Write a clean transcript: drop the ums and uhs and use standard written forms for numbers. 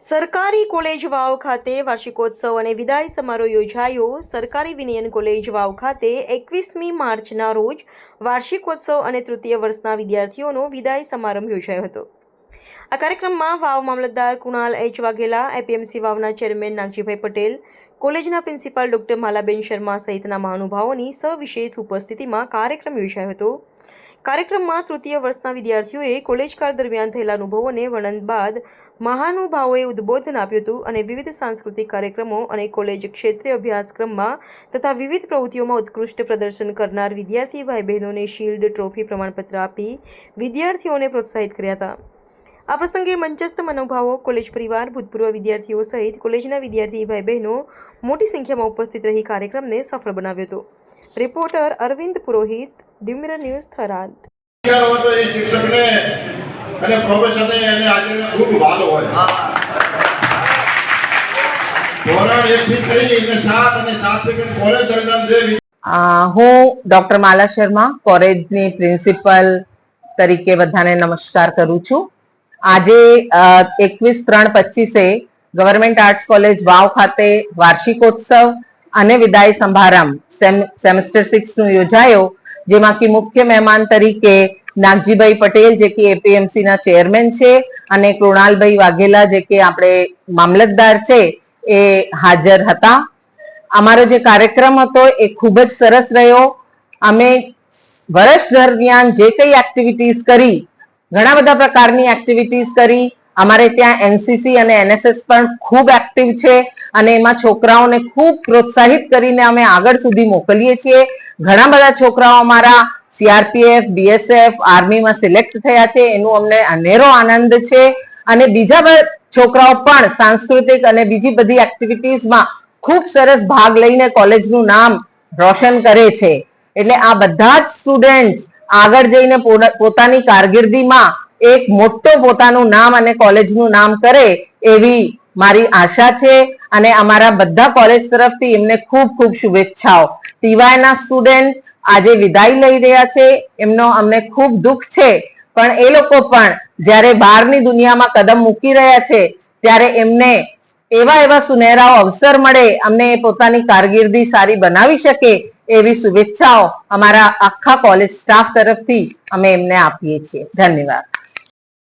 સરકારી કોલેજ વાવ ખાતે વાર્ષિકોત્સવ અને વિદાય સમારોહ યોજાયો। સરકારી વિનયન કોલેજ વાવ ખાતે 21મી માર્ચના રોજ વાર્ષિકોત્સવ અને તૃતીય વર્ષના વિદ્યાર્થીઓનો વિદાય સમારંભ યોજાયો હતો। આ કાર્યક્રમમાં વાવ મામલતદાર કુણાલ એચ વાઘેલા, એપીએમસી વાવના ચેરમેન નાગજીભાઈ પટેલ, કોલેજના પ્રિન્સિપાલ ડોક્ટર માલાબેન શર્મા સહિતના મહાનુભાવોની સવિશેષ ઉપસ્થિતિમાં કાર્યક્રમ યોજાયો હતો। કાર્યક્રમમાં તૃતીય વર્ષના વિદ્યાર્થીઓએ કોલેજકાળ દરમિયાન થયેલા અનુભવોને વર્ણન બાદ મહાનુભાવોએ ઉદ્બોધન આપ્યું હતું અને વિવિધ સાંસ્કૃતિક કાર્યક્રમો અને કોલેજ ક્ષેત્રે અભ્યાસક્રમમાં તથા વિવિધ પ્રવૃત્તિઓમાં ઉત્કૃષ્ટ પ્રદર્શન કરનાર વિદ્યાર્થી ભાઈ બહેનોને શિલ્ડ, ટ્રોફી, પ્રમાણપત્ર આપી વિદ્યાર્થીઓને પ્રોત્સાહિત કર્યા હતા। આ પ્રસંગે મંચસ્થ મહાનુભાવો, કોલેજ પરિવાર, ભૂતપૂર્વ વિદ્યાર્થીઓ સહિત કોલેજના વિદ્યાર્થી ભાઈ બહેનો મોટી સંખ્યામાં ઉપસ્થિત રહી કાર્યક્રમને સફળ બનાવ્યો હતો। રિપોર્ટર અરવિંદ પુરોહિત, દિમ્ર ન્યૂઝ, થરાદ। શિક્ષકને અને પ્રોફેસરને અને આજે ખૂબ વાલો હોય ધોરણ 1 થી 3 અને 7 અને 7 થી કોલેજ દરમિયાન જે હું ડોક્ટર માલા શર્મા કોલેજની પ્રિન્સિપલ તરીકે બધાને નમસ્કાર કરું છું। આજે 21/3/25 ગવર્મેન્ટ આર્ટ્સ કોલેજ વાવ ખાતે વાર્ષિકોત્સવ અને વિદાય સમારંભ સેમેસ્ટર 6 નું યોજાયો, જેમાં કે મુખ્ય મહેમાન તરીકે નાગજીભાઈ પટેલ જે કે એપીએમસી ના ચેરમેન છે અને કૃણાલભાઈ વાઘેલા જે કે આપણે મામલતદાર છે એ હાજર હતા। અમારો જે કાર્યક્રમ હતો એ ખૂબ જ સરસ રહ્યો। અમે વર્ષ દરમિયાન જે કઈ એક્ટિવિટીઝ કરી, ઘણા બધા પ્રકારની એક્ટિવિટીઝ કરી। અમારે ત્યાં એનસીસી અને એનએસએસ પણ ખૂબ એક્ટિવ છે અને એમાં છોકરાઓને ખૂબ પ્રોત્સાહિત કરીને અમે આગળ સુધી મોકલીએ છીએ। ઘણા બધા છોકરાઓ અમારા સીઆરપીએફ, બીએસએફ, આર્મીમાં સિલેક્ટ થયા છે, એનું અમને અનેરો આનંદ છે અને બીજા છોકરાઓ પણ સાંસ્કૃતિક અને બીજી બધી એક્ટિવિટીઝમાં ખૂબ સરસ ભાગ લઈને કોલેજનું નામ રોશન કરે છે। એટલે આ બધા જ સ્ટુડન્ટ્સ આગળ જઈને પોતાની કારકિર્દીમાં એક મોટો પોતાનું નામ અને કોલેજનું નામ કરે એવી મારી આશા છે અને અમારા બધા કોલેજ તરફથી એમને ખૂબ ખૂબ શુભેચ્છાઓ। ટીવાયના સ્ટુડન્ટ આજે વિદાય લઈ રહ્યા છે, એમનો અમને ખૂબ દુઃખ છે, પણ એ લોકો પણ જ્યારે બહારની દુનિયામાં કદમ મૂકી રહ્યા છે ત્યારે એમને એવા સુનેરાઓ અવસર મળે, અમને પોતાની કારકિર્દી સારી બનાવી શકે એવી શુભેચ્છાઓ અમારા આખા કોલેજ સ્ટાફ તરફથી અમે એમને આપીએ છીએ। ધન્યવાદ।